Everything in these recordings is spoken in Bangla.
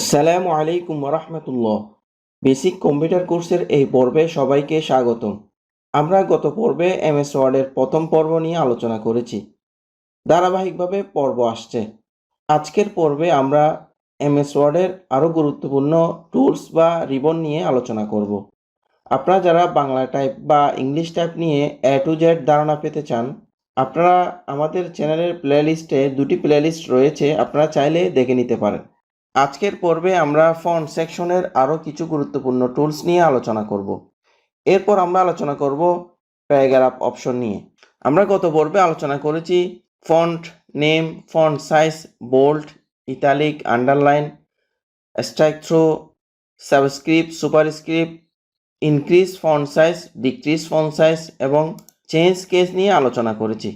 আসসালামু আলাইকুম রহমতুল্লাহ। বেসিক কম্পিউটার কোর্সের এই পর্বে সবাইকে স্বাগতম। আমরা গত পর্বে এমএস ওয়ার্ডের প্রথম পর্ব নিয়ে আলোচনা করেছি। ধারাবাহিকভাবে পর্ব আসছে। আজকের পর্বে আমরা এমএস ওয়ার্ডের আরও গুরুত্বপূর্ণ টুলস বা রিবন নিয়ে আলোচনা করব। আপনারা যারা বাংলা টাইপ বা ইংলিশ টাইপ নিয়ে এ টু জেড ধারণা পেতে চান, আপনারা আমাদের চ্যানেলের প্লেলিস্টে দুটি প্লেলিস্ট রয়েছে, আপনারা চাইলে দেখে নিতে পারেন। আজকের পর্বে আমরা ফন্ট সেকশনের আরও কিছু গুরুত্বপূর্ণ টুলস নিয়ে আলোচনা করব। এরপর আমরা আলোচনা করব প্যারাগ্রাফ অপশন নিয়ে। আমরা গত পর্বে আলোচনা করেছি font name, font size, bold, italic, underline, strikethrough, subscript, superscript, increase font size, decrease font size এবং চেঞ্জ কেস নিয়ে আলোচনা করেছি।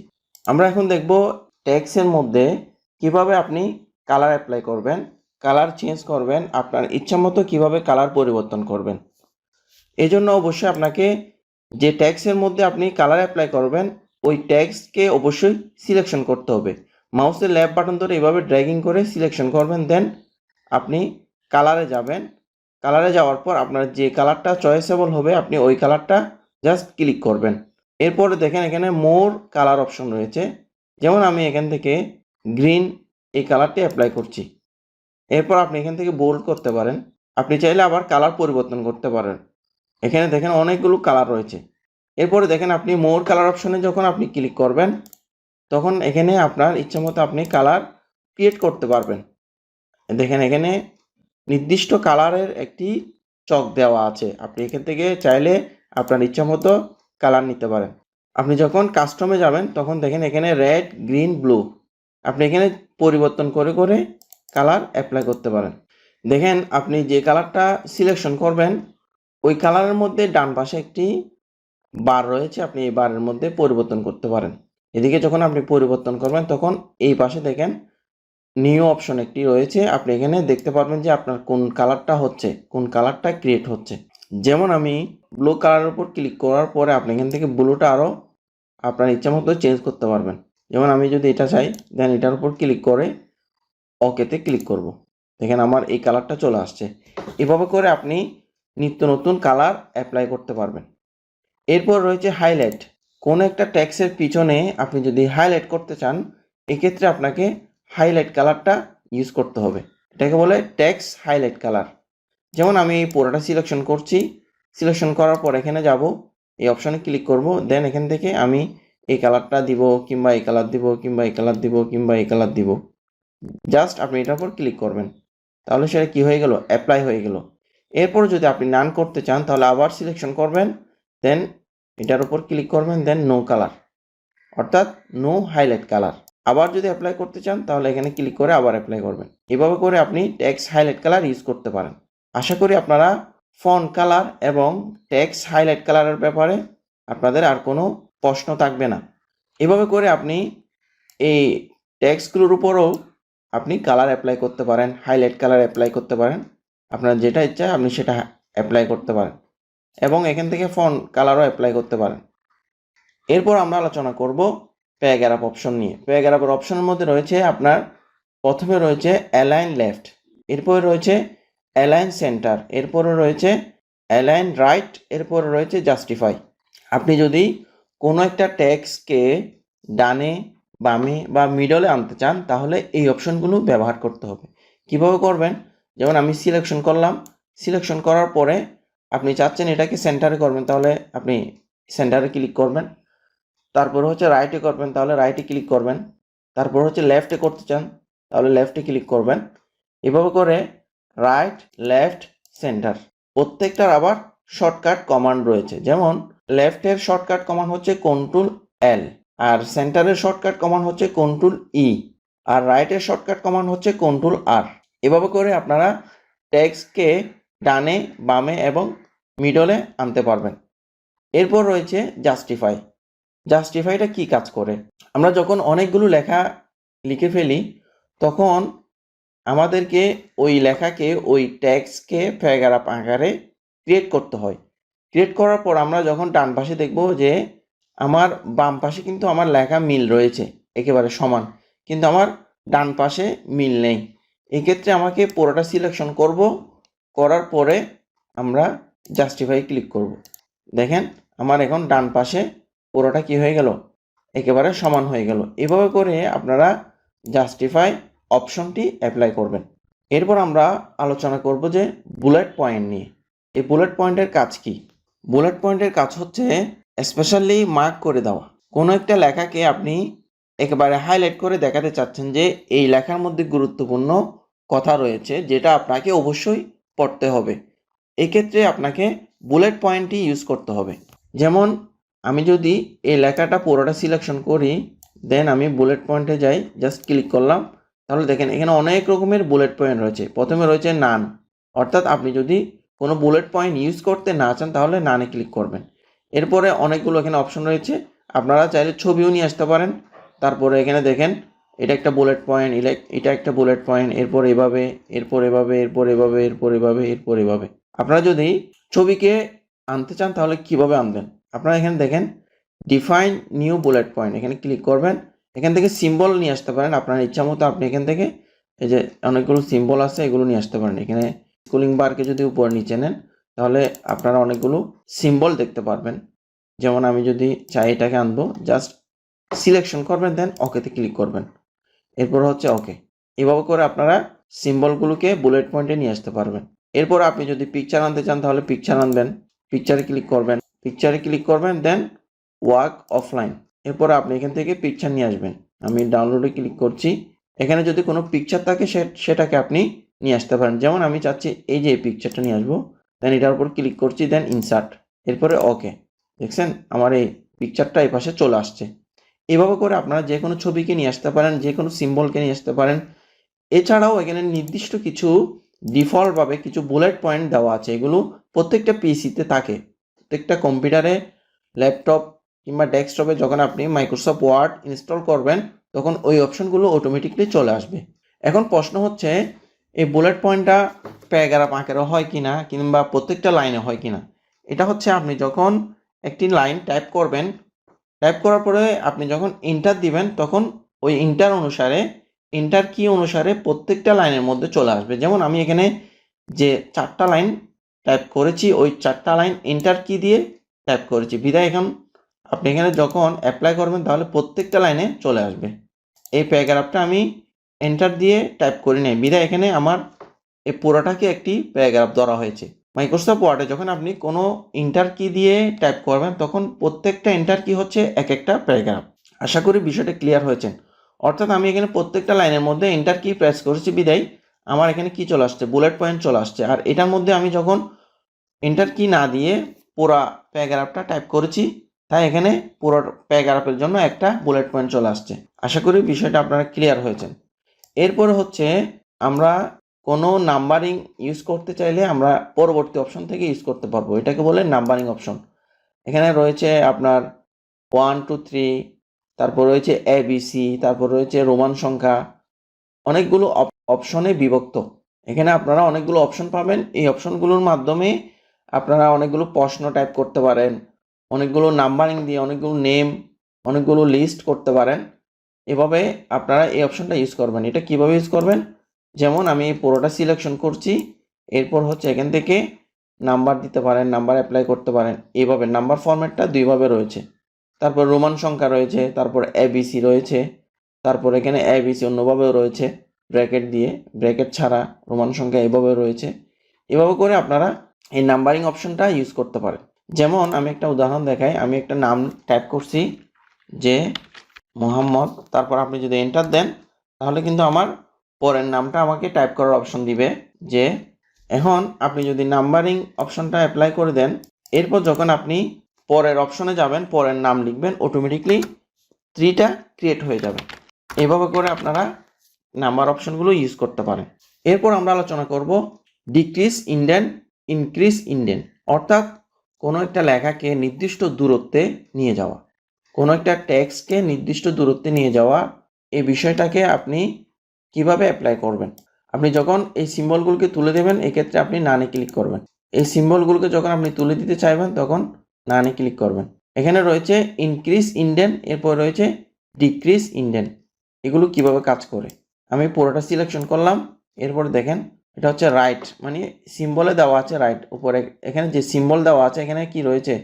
আমরা এখন দেখব টেক্সটের মধ্যে কিভাবে আপনি কালার অ্যাপ্লাই করবেন, কালার চেঞ্জ করবেন, আপনার ইচ্ছামতো কিভাবে কালার পরিবর্তন করবেন। এই জন্য অবশ্যই আপনাকে যে ট্যাক্সের মধ্যে আপনি কালার অ্যাপ্লাই করবেন ওই ট্যাক্সকে অবশ্যই সিলেকশন করতে হবে। মাউসের লেফট বাটন ধরে এভাবে ড্র্যাগিং করে সিলেকশন করবেন, দেন আপনি কালারে যাবেন। কালারে যাওয়ার পর আপনার যে কালারটা চয়েসেবল হবে আপনি ওই কালারটা জাস্ট ক্লিক করবেন। এরপরে দেখেন এখানে মোর কালার অপশন রয়েছে। যেমন আমি এখান থেকে গ্রিন এই কালারটি অ্যাপ্লাই করছি। এরপর আপনি এখান থেকে বোল্ড করতে পারেন। আপনি চাইলে আবার কালার পরিবর্তন করতে পারেন। এখানে দেখেন অনেকগুলো কালার রয়েছে। এরপরে দেখেন আপনি মোর কালার অপশনে যখন আপনি ক্লিক করবেন তখন এখানে আপনার ইচ্ছামতো আপনি কালার ক্রিয়েট করতে পারবেন। দেখেন এখানে নির্দিষ্ট কালারের একটি চক দেওয়া আছে। আপনি এখান থেকে চাইলে আপনার ইচ্ছামতো কালার নিতে পারেন। আপনি যখন কাস্টমে যাবেন তখন দেখেন এখানে রেড, গ্রিন, ব্লু আপনি এখানে পরিবর্তন করে করে কালার অ্যাপ্লাই করতে পারেন। দেখেন আপনি যে কালারটা সিলেকশন করবেন ওই কালারের মধ্যে ডান পাশে একটি বার রয়েছে, আপনি এই বারের মধ্যে পরিবর্তন করতে পারেন। এদিকে যখন আপনি পরিবর্তন করবেন তখন এই পাশে দেখেন নিউ অপশন একটি রয়েছে। আপনি এখানে দেখতে পারবেন যে আপনার কোন কালারটা হচ্ছে, কোন কালারটা ক্রিয়েট হচ্ছে। যেমন আমি ব্লু কালারের উপর ক্লিক করার পরে আপনি এখান থেকে ব্লুটা আরও আপনার ইচ্ছা মতো চেঞ্জ করতে পারবেন। যেমন আমি যদি এটা চাই দেন এটার উপর ক্লিক করে ওকেতে ক্লিক করব। দেখেন আমার এই কালারটা চলে আসছে। এভাবে করে আপনি নিত্য নতুন কালার অ্যাপ্লাই করতে পারবেন। এরপর রয়েছে হাইলাইট। কোনো একটা টেক্সটের পিছনে আপনি যদি হাইলাইট করতে চান এক্ষেত্রে আপনাকে হাইলাইট কালারটা ইউজ করতে হবে। এটাকে বলে টেক্সট হাইলাইট কালার। যেমন আমি এই পুরোটা সিলেকশন করছি। সিলেকশন করার পর এখানে যাব, এই অপশনে ক্লিক করব, দেন এখান থেকে আমি এই কালারটা দিব কিংবা এই কালার দিব কিংবা এই কালার দিব কিংবা এই কালার দিব। জাস্ট আপনি এটার উপর ক্লিক করবেন, তাহলে সেটা কি হয়ে গেল, অ্যাপ্লাই হয়ে গেল। এরপর যদি আপনি নান করতে চান তাহলে আবার সিলেকশন করবেন, দেন এটার উপর ক্লিক করবেন, দেন নো কালার অর্থাৎ নো হাইলাইট কালার। আবার যদি অ্যাপ্লাই করতে চান তাহলে এখানে ক্লিক করে আবার অ্যাপ্লাই করবেন। এভাবে করে আপনি টেক্সট হাইলাইট কালার ইউজ করতে পারেন। আশা করি আপনারা ফন্ট কালার এবং টেক্সট হাইলাইট কালারের ব্যাপারে আপনাদের আর কোনো প্রশ্ন থাকবে না। এভাবে করে আপনি এই টেক্সটগুলোর উপরও আপনি কালার অ্যাপ্লাই করতে পারেন, হাইলাইট কালার অ্যাপ্লাই করতে পারেন। আপনার যেটা ইচ্ছা আপনি সেটা অ্যাপ্লাই করতে পারেন এবং এখান থেকে ফন্ট কালারও অ্যাপ্লাই করতে পারেন। এরপর আমরা আলোচনা করব প্যারাগ্রাফ অপশন নিয়ে। প্যারাগ্রাফের অপশনের মধ্যে রয়েছে আপনার প্রথমে রয়েছে অ্যালাইন লেফট, এরপরে রয়েছে অ্যালাইন সেন্টার, এরপরে রয়েছে অ্যালাইন রাইট, এরপরে রয়েছে জাস্টিফাই। আপনি যদি কোনো একটা টেক্সটকে ডানে, বামে বা মিডলে আনতে চান তাহলে এই অপশনগুলো ব্যবহার করতে হবে। কিভাবে করবেন, যেমন আমি সিলেকশন করলাম, সিলেকশন করার পরে আপনি চাচ্ছেন এটাকে সেন্টারে করবেন তাহলে আপনি সেন্টারে ক্লিক করবেন। তারপর হচ্ছে রাইটে করবেন তাহলে রাইটে ক্লিক করবেন। তারপর হচ্ছে লেফটে করতে চান তাহলে লেফটে ক্লিক করবেন। এভাবে করে রাইট, লেফট, সেন্টার প্রত্যেকটার আবার শর্টকাট কমান্ড রয়েছে। যেমন লেফটের শর্টকাট কমান্ড হচ্ছে কন্ট্রোল এল, আর সেন্টারের শর্টকাট কমান্ড হচ্ছে কন্ট্রোল ই, আর রাইটের শর্টকাট কমান্ড হচ্ছে কন্ট্রোল আর। এভাবে করে আপনারা টেক্সটকে ডানে, বামে এবং মিডলে আনতে পারবেন। এরপর রয়েছে জাস্টিফাই। জাস্টিফাইটা কি কাজ করে, আমরা যখন অনেকগুলো লেখা লিখে ফেলি তখন আমাদেরকে ওই লেখাকে, ওই টেক্সটকে প্যারাগ্রাফ আকারে ক্রিয়েট করতে হয়। ক্রিয়েট করার পর আমরা যখন ডান পাশে দেখব যে আমার বাম পাশে কিন্তু আমার লেখা মিল রয়েছে একেবারে সমান, কিন্তু আমার ডান পাশে মিল নেই। এক্ষেত্রে আমাকে পুরোটা সিলেকশন করব, করার পরে আমরা জাস্টিফাই ক্লিক করব। দেখেন আমার এখন ডান পাশে পুরোটা কি হয়ে গেল, একেবারে সমান হয়ে গেল। এভাবে করে আপনারা জাস্টিফাই অপশনটি অ্যাপ্লাই করবেন। এরপর আমরা আলোচনা করব যে বুলেট পয়েন্ট নিয়ে। এই বুলেট পয়েন্টের কাজ কি? বুলেট পয়েন্টের কাজ হচ্ছে স্পেশালি মার্ক করে দেওয়া। কোনো একটা লেখাকে আপনি একেবারে হাইলাইট করে দেখাতে চাচ্ছেন যে এই লেখার মধ্যে গুরুত্বপূর্ণ কথা রয়েছে যেটা আপনাকে অবশ্যই পড়তে হবে। এক্ষেত্রে আপনাকে বুলেট পয়েন্টই ইউজ করতে হবে। যেমন আমি যদি এই লেখাটা পুরোটা সিলেকশন করি, দেন আমি বুলেট পয়েন্টে যাই, জাস্ট ক্লিক করলাম, তাহলে দেখেন এখানে অনেক রকমের বুলেট পয়েন্ট রয়েছে। প্রথমে রয়েছে নান, অর্থাৎ আপনি যদি কোনো বুলেট পয়েন্ট ইউজ করতে না চান তাহলে নানে ক্লিক করবেন। এরপরে অনেকগুলো এখানে অপশন রয়েছে, আপনারা চাইলে ছবিও নিয়ে আসতে পারেন। তারপরে এখানে দেখেন এটা একটা বুলেট পয়েন্ট, এটা একটা বুলেট পয়েন্ট, এরপর এভাবে, এরপর এভাবে, এরপর এভাবে, এরপর এভাবে, এরপর এভাবে। আপনারা যদি ছবিকে আনতে চান তাহলে কিভাবে আনবেন? আপনারা এখানে দেখেন ডিফাইন নিউ বুলেট পয়েন্ট, এখানে ক্লিক করবেন। এখান থেকে সিম্বল নিয়ে আসতে পারেন আপনার ইচ্ছা মতো। আপনি এখান থেকে এই যে অনেকগুলো সিম্বল আছে এগুলো নিয়ে আসতে পারেন। এখানে স্ক্রলিং বারকে যদি উপর নিচে নেন তাহলে আপনারা অনেকগুলো সিম্বল দেখতে পারবেন। যেমন আমি যদি চাই এটাকে আনবো, জাস্ট সিলেকশন করবেন, দেন ওকেতে ক্লিক করবেন, এরপর হচ্ছে ওকে। এভাবে করে আপনারা সিম্বলগুলোকে বুলেট পয়েন্টে নিয়ে আসতে পারবেন। এরপর আপনি যদি পিকচার আনতে চান তাহলে পিকচার আনবেন, পিকচারে ক্লিক করবেন, দেন ওয়ার্ক অফলাইন। এরপর আপনি এখান থেকে পিকচার নিয়ে আসবেন। আমি ডাউনলোডে ক্লিক করছি। এখানে যদি কোনো পিকচার থাকে সেটাকে আপনি নিয়ে আসতে পারেন। যেমন আমি চাচ্ছি এই যে এই পিকচারটা নিয়ে আসবো, দেন এটার উপর ক্লিক করছি, দেন ইনসার্ট, এরপরে ওকে। দেখছেন আমার এই পিকচারটা এই পাশে চলে আসছে। এভাবে করে আপনারা যে কোনো ছবিকে নিয়ে আসতে পারেন, যে কোনো সিম্বলকে নিয়ে আসতে পারেন। এছাড়াও এখানে নির্দিষ্ট কিছু ডিফল্টভাবে কিছু বুলেট পয়েন্ট দেওয়া আছে, এগুলো প্রত্যেকটা পিসিতে থাকে। প্রত্যেকটা কম্পিউটারে, ল্যাপটপ কিংবা ডেস্কটপে যখন আপনি মাইক্রোসফট ওয়ার্ড ইনস্টল করবেন তখন ওই অপশনগুলো অটোমেটিকলি চলে আসবে। এখন প্রশ্ন হচ্ছে এই বুলেট পয়েন্টটা প্যারাগ্রাফ আকারে হয় কিনা কিংবা প্রত্যেকটা লাইনে হয় কিনা। এটা হচ্ছে আপনি যখন একটি লাইন টাইপ করবেন, টাইপ করার পরে আপনি যখন এন্টার দিবেন তখন ওই এন্টার কি অনুসারে প্রত্যেকটা লাইনের মধ্যে চলে আসবে। যেমন আমি এখানে যে 4টা লাইন টাইপ করেছি ওই 4টা লাইন এন্টার কি দিয়ে টাইপ করেছি, বিধায় এখন আপনি এখানে যখন অ্যাপ্লাই করবেন তাহলে প্রত্যেকটা লাইনে চলে আসবে। এই প্যারাগ্রাফটা আমি এন্টার দিয়ে টাইপ করি নাই, বিধায় এখানে আমার এই পুরোটাকে একটি প্যারাগ্রাফ ধরা হয়েছে। মাইক্রোসফট ওয়ার্ডে যখন আপনি কোনো এন্টার কি দিয়ে টাইপ করবেন তখন প্রত্যেকটা এন্টার কি হচ্ছে এক একটা প্যারাগ্রাফ। আশা করি বিষয়টা ক্লিয়ার হয়েছে। অর্থাৎ আমি এখানে প্রত্যেকটা লাইনের মধ্যে এন্টার কি প্রেস করেছি বিধায় আমার এখানে কি চলে আসছে, বুলেট পয়েন্ট চলে আসছে। আর এটার মধ্যে আমি যখন এন্টার কি না দিয়ে পুরো প্যারাগ্রাফটা টাইপ করেছি তাই এখানে পুরো প্যারাগ্রাফের জন্য একটা বুলেট পয়েন্ট চলে আসছে। আশা করি বিষয়টা আপনারা ক্লিয়ার হয়েছেন। এরপরে হচ্ছে আমরা কোনো নাম্বারিং ইউজ করতে চাইলে আমরা পরবর্তী অপশন থেকে ইউজ করতে পারবো, এটাকে বলে নাম্বারিং অপশন। এখানে রয়েছে আপনার 1 2 3, তারপর রয়েছে ABC, তারপর রয়েছে রোমান সংখ্যা, অনেকগুলো অপশনে বিভক্ত। এখানে আপনারা অনেকগুলো অপশন পাবেন। এই অপশনগুলোর মাধ্যমে আপনারা অনেকগুলো প্রশ্ন টাইপ করতে পারেন, অনেকগুলো নাম্বারিং দিয়ে অনেকগুলো নেম, অনেকগুলো লিস্ট করতে পারেন। এভাবে আপনারা এই অপশনটা ইউজ করবেন। এটা কিভাবে ইউজ করবেন? যেমন আমি পুরোটা সিলেকশন করছি, এরপর হচ্ছে এখান থেকে নাম্বার দিতে পারেন, নাম্বার অ্যাপ্লাই করতে পারেন। এইভাবে নাম্বার ফরম্যাটটা দুইভাবে রয়েছে। তারপর রোমান সংখ্যা রয়েছে, তারপর ABC রয়েছে, তারপর এখানে ABC অন্যভাবেও রয়েছে ব্র্যাকেট দিয়ে, ব্র্যাকেট ছাড়া রোমান সংখ্যা এভাবে রয়েছে। এভাবে করে আপনারা এই নাম্বারিং অপশনটা ইউজ করতে পারেন। যেমন আমি একটা উদাহরণ দেখাই, আমি একটা নাম টাইপ করছি যে মোহাম্মদ, তারপর আপনি যদি এন্টার দেন তাহলে কিন্তু আমার পরের নামটা আমাকে টাইপ করার অপশন দিবে। যে এখন আপনি যদি নাম্বারিং অপশনটা অ্যাপ্লাই করে দেন, এরপর যখন আপনি পরের অপশনে যাবেন, পরের নাম লিখবেন, অটোমেটিকলি ট্রিটা ক্রিয়েট হয়ে যাবে। এভাবে করে আপনারা নাম্বার অপশনগুলো ইউজ করতে পারেন। এরপর আমরা আলোচনা করব ডিক্রিজ ইনডেন্ট, ইনক্রিজ ইনডেন্ট, অর্থাৎ কোনো একটা লেখাকে নির্দিষ্ট দূরত্বে নিয়ে যাওয়া, কোনো একটা টেক্সটকে নির্দিষ্ট দূরত্বে নিয়ে যাওয়া। এই বিষয়টাকে আপনি কিভাবে অ্যাপ্লাই করবেন? আপনি যখন এই সিম্বলগুলোকে তুলে দেবেন এক্ষেত্রে আপনি নানে ক্লিক করবেন। এই সিম্বলগুলোকে যখন আপনি তুলে দিতে চাইবেন তখন নানে ক্লিক করবেন। এখানে রয়েছে ইনক্রিজ ইনডেন্ট, এরপর রয়েছে ডিক্রিজ ইনডেন্ট। এগুলো কিভাবে কাজ করে আমি পুরোটা সিলেকশন করলাম, এরপরে দেখেন এটা হচ্ছে রাইট, মানে সিম্বলে দেওয়া আছে রাইট উপরে, এখানে যে সিম্বল দেওয়া আছে এখানে কি রয়েছে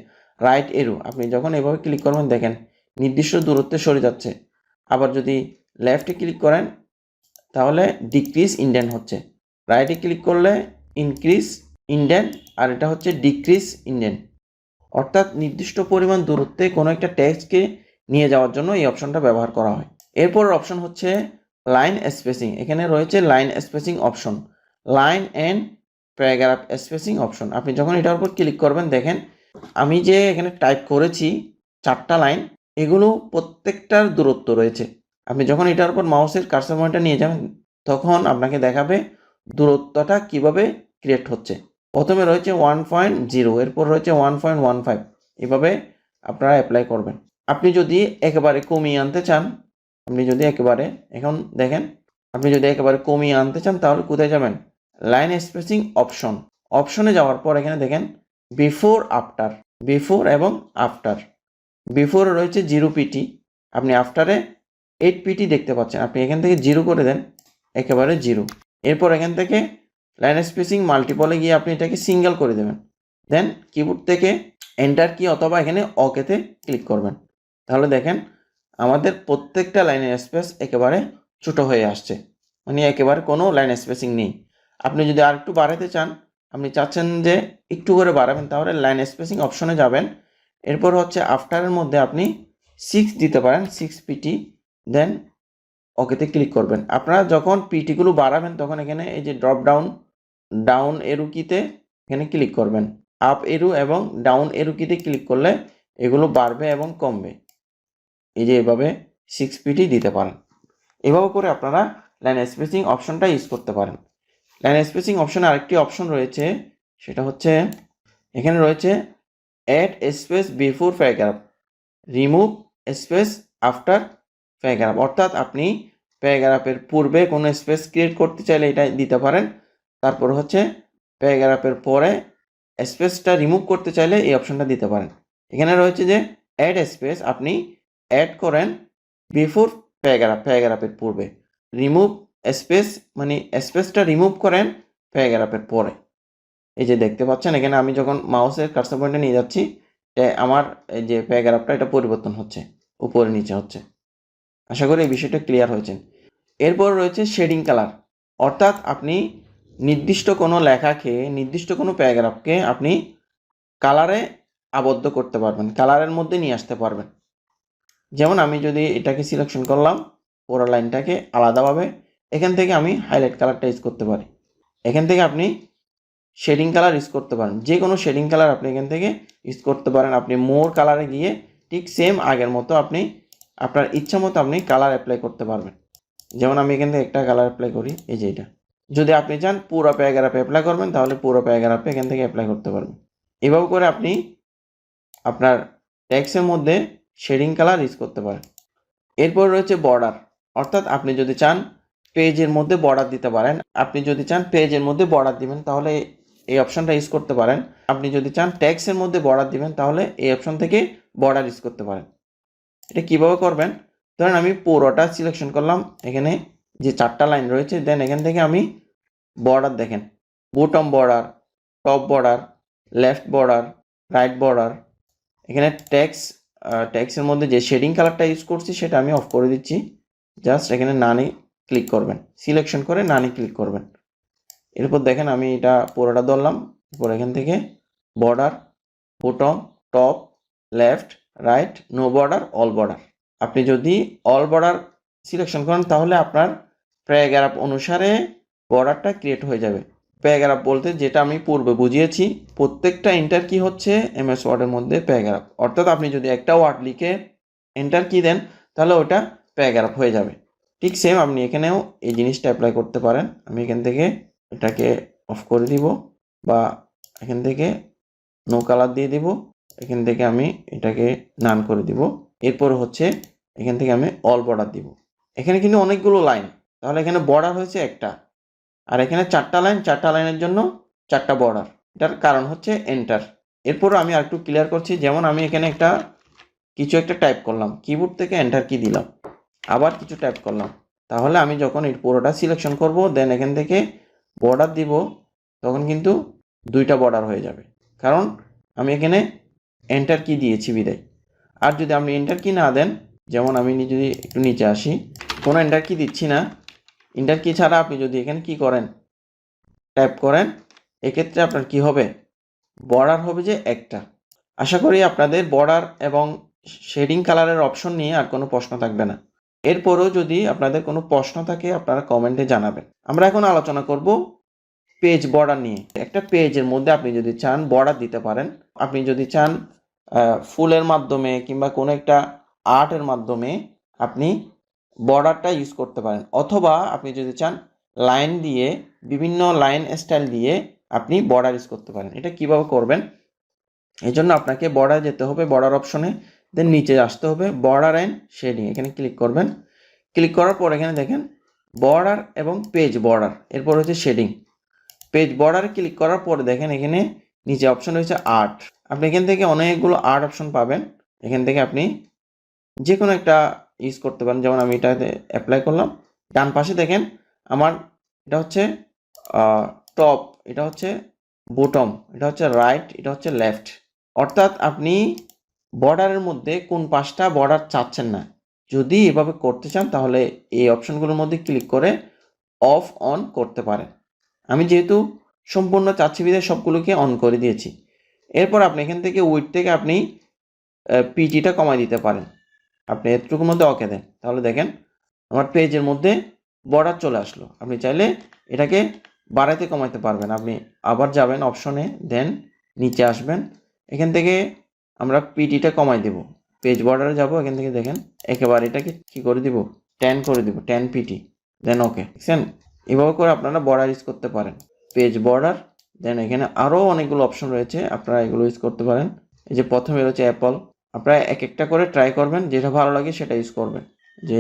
রাইট এরো। আপনি যখন এভাবে ক্লিক করবেন দেখেন নির্দিষ্ট দূরত্বে সরে যাচ্ছে। আবার যদি লেফটে ক্লিক করেন তাহলে ডিক্রিজ ইন্ডেন্ট হচ্ছে, রাইটে ক্লিক করলে ইনক্রিজ ইন্ডেন্ট, আর এটা হচ্ছে ডিক্রিজ ইন্ডেন্ট। অর্থাৎ নির্দিষ্ট পরিমাণ দূরত্বে কোনো একটা টেক্সটকে নিয়ে যাওয়ার জন্য এই অপশনটা ব্যবহার করা হয়। এরপর অপশন হচ্ছে লাইন স্পেসিং। এখানে রয়েছে line spacing option, line and paragraph spacing option. আপনি যখন এটার উপর ক্লিক করবেন দেখেন আমি যে এখানে টাইপ করেছি 4টা লাইন, এগুলো প্রত্যেকটার দূরত্ব রয়েছে। আপনি যখন এটার উপর মাউসের কার্সর পয়েন্টটা নিয়ে যাবেন তখন আপনাকে দেখাবে দূরত্বটা কিভাবে ক্রিয়েট হচ্ছে। প্রথমে রয়েছে 1.0, এরপর রয়েছে 1.15, এভাবে আপনারা অ্যাপ্লাই করবেন। আপনি যদি একেবারে কমিয়ে আনতে চান, আপনি যদি একেবারে এখন দেখেন আপনি যদি একেবারে কমিয়ে আনতে চান তাহলে কোথায় যাবেন, লাইন স্পেসিং অপশন, অপশনে যাওয়ার পর এখানে দেখেন বিফোর আফটার, বিফোর এবং আফটার। বিফোরে রয়েছে 0 পিটি, আপনি আফটারে 8 পিটি দেখতে পাচ্ছেন। আপনি এখান থেকে 0 করে দেন, একেবারে 0। এরপর এখান থেকে লাইন স্পেসিং মাল্টিপলে গিয়ে আপনি এটাকে সিঙ্গেল করে দেবেন, দেন কিবোর্ড থেকে এন্টার কি অথবা এখানে ওকেতে ক্লিক করবেন। তাহলে দেখেন আমাদের প্রত্যেকটা লাইনের স্পেস একেবারে ছোট হয়ে আসছে, মানে একেবারে কোনো লাইন স্পেসিং নেই। আপনি যদি আর একটু বাড়াতে চান, আপনি চাচ্ছেন যে একটু করে বাড়াবেন, তাহলে লাইন স্পেসিং অপশনে যাবেন। এরপর হচ্ছে আফটারের মধ্যে আপনি 6 দিতে পারেন, 6 পিটি, দেন ওকেতে ক্লিক করবেন। আপনারা যখন পিটিগুলো বাড়াবেন তখন এখানে এই যে ড্রপ ডাউন এরো কিতে এখানে ক্লিক করবেন, আপ এরো এবং ডাউন এরো কিতে ক্লিক করলে এগুলো বাড়বে এবং কমবে। এই যে এভাবে 6 পিটি দিতে পারেন। এভাবে করে আপনারা লাইন স্পেসিং অপশনটা ইউজ করতে পারেন। লাইন স্পেসিং অপশনে আরেকটি অপশন রয়েছে, সেটা হচ্ছে এখানে রয়েছে add space before paragraph, remove space after paragraph. অর্থাৎ আপনি প্যারাগ্রাফের পূর্বে কোনো স্পেস ক্রিয়েট করতে চাইলে এটা দিতে পারেন, তারপর হচ্ছে প্যারাগ্রাফের পরে স্পেসটা রিমুভ করতে চাইলে এই অপশনটা দিতে পারেন। এখানে রয়েছে যে অ্যাড স্পেস, আপনি অ্যাড করেন বিফোর প্যারাগ্রাফ, প্যারাগ্রাফের পূর্বে, রিমুভ স্পেস মানে স্পেসটা রিমুভ করেন প্যারাগ্রাফের পরে। এই যে দেখতে পাচ্ছেন এখানে আমি যখন মাউসের কার্সর পয়েন্টে নিয়ে যাচ্ছি আমার এই যে প্যারাগ্রাফটা এটা পরিবর্তন হচ্ছে, উপরে নিচে হচ্ছে। আশা করি এই বিষয়টা ক্লিয়ার হয়েছেন। এরপর রয়েছে শেডিং কালার, অর্থাৎ আপনি নির্দিষ্ট কোনো লেখাকে, নির্দিষ্ট কোনো প্যারাগ্রাফকে আপনি কালারে আবদ্ধ করতে পারবেন, কালারের মধ্যে নিয়ে আসতে পারবেন। যেমন আমি যদি এটাকে সিলেকশন করলাম পুরো লাইনটাকে আলাদাভাবে, এখান থেকে আমি হাইলাইট কালারটা ইউজ করতে পারি। এখান থেকে আপনি শেডিং কালার ইউজ করতে পারেন, যে কোনো শেডিং কালার আপনি এখান থেকে ইউজ করতে পারেন। আপনি মোর কালারে গিয়ে ঠিক সেম আগের মতো আপনি আপনার ইচ্ছা মতো আপনি কালার অ্যাপ্লাই করতে পারবেন। যেমন আমি এখান থেকে একটা কালার অ্যাপ্লাই করি, এই যে এটা। যদি আপনি চান পুরো প্যারাগ্রাফে অ্যাপ্লাই করবেন তাহলে পুরো প্যারাগ্রাফে এখান থেকে অ্যাপ্লাই করতে পারবেন। এভাবে করে আপনি আপনার টেক্সটের মধ্যে শেডিং কালার ইউজ করতে পারেন। এরপর রয়েছে বর্ডার, অর্থাৎ আপনি যদি চান পেজের মধ্যে বর্ডার দিতে পারেন। আপনি যদি চান পেজের মধ্যে বর্ডার দিবেন তাহলে এই অপশনটা ইউজ করতে পারেন। আপনি যদি চান টেক্সটের মধ্যে বর্ডার দিবেন তাহলে এই অপশন থেকে বর্ডার ইউজ করতে পারেন। এটা কীভাবে করবেন, ধরেন আমি পুরোটা সিলেকশন করলাম, এখানে যে 4টা লাইন রয়েছে, দেন এখান থেকে আমি বর্ডার দেখেন, bottom border, top border, left border, right border. এখানে ট্যাক্সের মধ্যে যে শেডিং কালারটা ইউজ করছি সেটা আমি অফ করে দিচ্ছি। জাস্ট এখানে নানে ক্লিক করবেন, সিলেকশন করে নানে ক্লিক করবেন। এরপর দেখেন আমি এটা পুরোটা ধরলাম, এরপর এখান থেকে border, bottom, top, left, right, no border, all border. আপনি যদি অল বর্ডার সিলেকশন করেন তাহলে আপনার প্যারাগ্রাফ অনুসারে বর্ডারটা ক্রিয়েট হয়ে যাবে। প্যারাগ্রাফ বলতে যেটা আমি পূর্বে বুঝিয়েছি, প্রত্যেকটা এন্টার কি হচ্ছে এমএস ওয়ার্ডের মধ্যে প্যারাগ্রাফ। অর্থাৎ আপনি যদি একটা ওয়ার্ড লিখে এন্টার কি দেন তাহলে ওটা প্যারাগ্রাফ হয়ে যাবে। ঠিক সেম আপনি এখানেও এই জিনিসটা অ্যাপ্লাই করতে পারেন। আমি এখান থেকে এটাকে অফ করে দিব বা এখান থেকে নো কালার দিয়ে দিব, এখান থেকে আমি এটাকে নান করে দিব। এরপর হচ্ছে এখান থেকে আমি অল বর্ডার দিব। এখানে কিন্তু অনেকগুলো লাইন, তাহলে এখানে বর্ডার হয়েছে একটা, আর এখানে 4টা লাইন, 4টা লাইনের জন্য 4টা বর্ডার। এটার কারণ হচ্ছে এন্টার। এরপর আমি আরেকটু ক্লিয়ার করছি, যেমন আমি এখানে কিছু একটা টাইপ করলাম, কিবোর্ড থেকে এন্টার কি দিলাম, আবার কিছু টাইপ করলাম, তাহলে আমি যখন এই পুরোটা সিলেকশন করব, দেন এখান থেকে বর্ডার দিব, তখন কিন্তু দুইটা বর্ডার হয়ে যাবে, কারণ আমি এখানে এন্টার কি দিয়েছি বিদায়। আর যদি আপনি এন্টার কি না দেন, যেমন আমি যদি একটু নিচে আসি, কোনো এন্টার কি দিচ্ছি না, এন্টার কি ছাড়া আপনি যদি এখানে কি করেন, টাইপ করেন, এক্ষেত্রে আপনার কি হবে, বর্ডার হবে যে একটা। আশা করি আপনাদের বর্ডার এবং শেডিং কালারের অপশন নিয়ে আর কোনো প্রশ্ন থাকবে না। এরপরেও যদি আপনাদের কোনো প্রশ্ন থাকে আপনারা কমেন্টে জানাবেন। আমরা এখন আলোচনা করব পেজ বর্ডার নিয়ে। একটা পেজের মধ্যে আপনি যদি চান বর্ডার দিতে পারেন, আপনি যদি চান ফুলের মাধ্যমে কিংবা কোনো একটা আর্টের মাধ্যমে আপনি বর্ডারটা ইউজ করতে পারেন, অথবা আপনি যদি চান লাইন দিয়ে, বিভিন্ন লাইন স্টাইল দিয়ে আপনি বর্ডার ইউজ করতে পারেন। এটা কিভাবে করবেন, এই জন্য আপনাকে বর্ডার যেতে হবে, বর্ডার অপশনে, দেন নিচে আসতে হবে বর্ডার অ্যান্ড শেডিং, এখানে ক্লিক করবেন। ক্লিক করার পর এখানে দেখেন বর্ডার এবং পেজ বর্ডার, এরপর হচ্ছে শেডিং। পেজ বর্ডারে ক্লিক করার পরে দেখেন এখানে নিচে অপশন রয়েছে আর্ট। আপনি এখান থেকে অনেকগুলো আর্ট অপশন পাবেন, এখান থেকে আপনি যে কোনো একটা ইউজ করতে পারেন। যেমন আমি এটাতে অ্যাপ্লাই করলাম, ডান পাশে দেখেন আমার এটা হচ্ছে টপ, এটা হচ্ছে বটম, এটা হচ্ছে রাইট, এটা হচ্ছে লেফট। অর্থাৎ আপনি বর্ডারের মধ্যে কোন পাশটা বর্ডার চাচ্ছেন না, যদি এভাবে করতে চান তাহলে এই অপশনগুলোর মধ্যে ক্লিক করে অফ অন করতে পারেন। আমি যেহেতু সম্পূর্ণ চাচ্ছি বিধায় সবগুলোকে অন করে দিয়েছি। এরপর আপনি এখান থেকে উইডথ থেকে আপনি পিটিটা কমাই দিতে পারেন। আপনি এতটুকুর মধ্যে ওকে দেন, তাহলে দেখেন আমার পেজের মধ্যে বর্ডার চলে আসলো। আপনি চাইলে এটাকে বাড়াইতে কমাইতে পারবেন। আপনি আবার যাবেন অপশনে, দেন নিচে আসবেন, এখান থেকে আমরা পিটিটা কমাই দেব, পেজ বর্ডারে যাব, এখান থেকে দেখেন একেবারে এটাকে কি করে দিব, 10 করে দিব, 10 পিটি, দেন ওকে। দেখছেন, এভাবে করে আপনারা বর্ডার ইউজ করতে পারেন, পেজ বর্ডার। দেন এখানে আরও অনেকগুলো অপশন রয়েছে, আপনারা এগুলো ইউজ করতে পারেন। এই যে প্রথমে রয়েছে অ্যাপল, আপনারা এক একটা করে ট্রাই করবেন, যেটা ভালো লাগে সেটা ইউজ করবেন। যে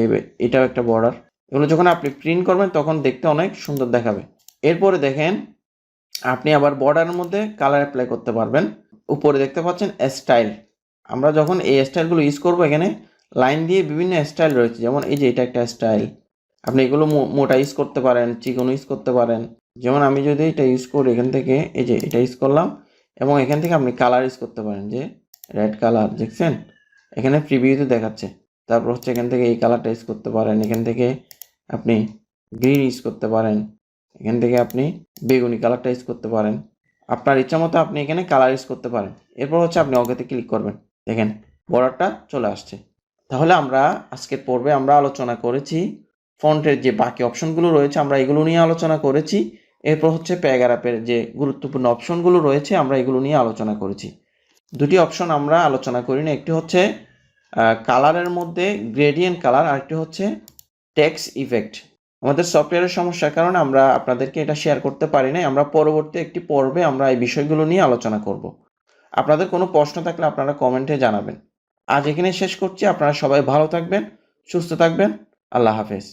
এটাও একটা বর্ডার, এগুলো যখন আপনি প্রিন্ট করবেন তখন দেখতে অনেক সুন্দর দেখাবে। এরপরে দেখেন আপনি আবার বর্ডারের মধ্যে কালার অ্যাপ্লাই করতে পারবেন। উপরে দেখতে পাচ্ছেন স্টাইল, আমরা যখন এই স্টাইলগুলো ইউজ করব, এখানে লাইন দিয়ে বিভিন্ন স্টাইল রয়েছে, যেমন এই যে এটা একটা স্টাইল। আপনি এগুলো মোটা ইউজ করতে পারেন, চিকন ইউজ করতে পারেন। যেমন আমি যদি এটা ইউজ করি, এখান থেকে এই যে এটা ইউজ করলাম, এবং এখান থেকে আপনি কালার ইউজ করতে পারেন, যে রেড কালার দেখছেন এখানে প্রিভিউতে দেখাচ্ছে। তারপর হচ্ছে এখান থেকে এই কালারটা ইউজ করতে পারেন, এখান থেকে আপনি গ্রিন ইউজ করতে পারেন, এখান থেকে আপনি বেগুনি কালারটা ইউজ করতে পারেন। আপনার ইচ্ছা মতো আপনি এখানে কালার ইউজ করতে পারেন। এরপর হচ্ছে আপনি ওকেতে ক্লিক করবেন, দেখেন বর্ডারটা চলে আসছে। তাহলে আমরা আজকের পর্বে আমরা আলোচনা করেছি ফন্টের যে বাকি অপশনগুলো রয়েছে, আমরা এগুলো নিয়ে আলোচনা করেছি। এরপর হচ্ছে প্যারাগ্রাফের যে গুরুত্বপূর্ণ অপশনগুলো রয়েছে, আমরা এগুলো নিয়ে আলোচনা করেছি। দুটি অপশন আমরা আলোচনা করি না, একটি হচ্ছে কালারের মধ্যে গ্রেডিয়েন্ট কালার, আর একটি হচ্ছে টেক্সট ইফেক্ট। আমাদের সফটওয়্যারের সমস্যার কারণে আমরা আপনাদেরকে এটা শেয়ার করতে পারি না। আমরা পরবর্তী একটি পর্বে আমরা এই বিষয়গুলো নিয়ে আলোচনা করব। আপনাদের কোনো প্রশ্ন থাকলে আপনারা কমেন্টে জানাবেন। আজ এখানে শেষ করছি, আপনারা সবাই ভালো থাকবেন, সুস্থ থাকবেন, আল্লাহ হাফেজ।